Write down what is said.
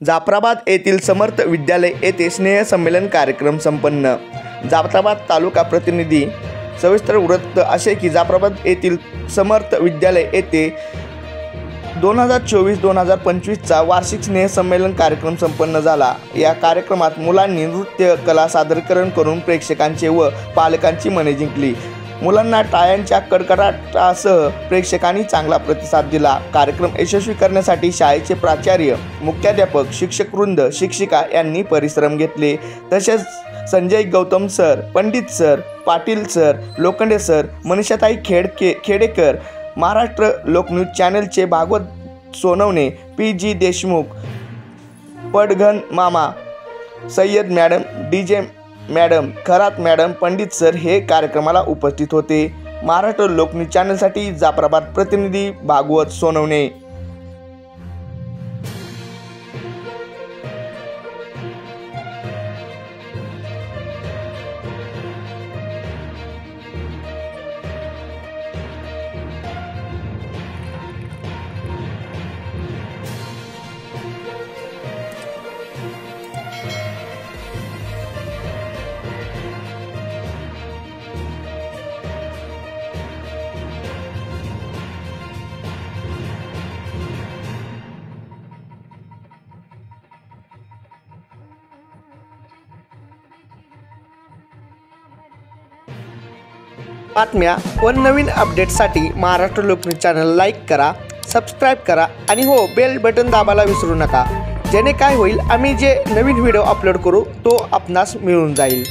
जाफराबाद येथील समर्थ विद्यालय येथे स्नेहसंमेलन कार्यक्रम संपन्न। जाफराबाद तालुका प्रतिनिधी सविस्तर वृत्त असे की जाफराबाद येथील समर्थ विद्यालय येथे 2024-2025 चा वार्षिक स्नेहसंमेलन कार्यक्रम संपन्न झाला। या कार्यक्रमात मुलांनी नृत्य कला सादरीकरण करून प्रेक्षकांचे व पालकांची मने जिंकली। मुलांना टाळ्यांच्या कडकडाटासह प्रेक्षकांनी चांगला प्रतिसाद दिला। कार्यक्रम यशस्वी करण्यासाठी शाळेचे प्राचार्य, मुख्याध्यापक, शिक्षकवृंद, शिक्षिका यांनी परिश्रम घेतले। तसेच Sanjay Gautam sir, Pandit sir, Patil sir, Lokhande sir, मनीषाताई खेडेकर, महाराष्ट्र लोकन्यूज चॅनलचे भागवत सोनवणे, पी.जी. देशमुख, पडघन मामा, Sayyad madam, DJ madam, Kharat madam, Pandit sir हे कार्यक्रमाला उपस्थित होते। महाराष्ट्र लोकन्यूज चॅनलसाठी जाफराबाद प्रतिनिधी भागवत सोनवणे। बातम्या व नवीन अपडेट्ससाठी महाराष्ट्र लोकन्यूज चॅनल लाईक करा, सबस्क्राईब करा आणि हो बेल बटन दाबायला विसरू नका। जेणे काय होईल, आम्ही जे नवीन व्हिडिओ अपलोड करू तो आपणास मिळून जाईल।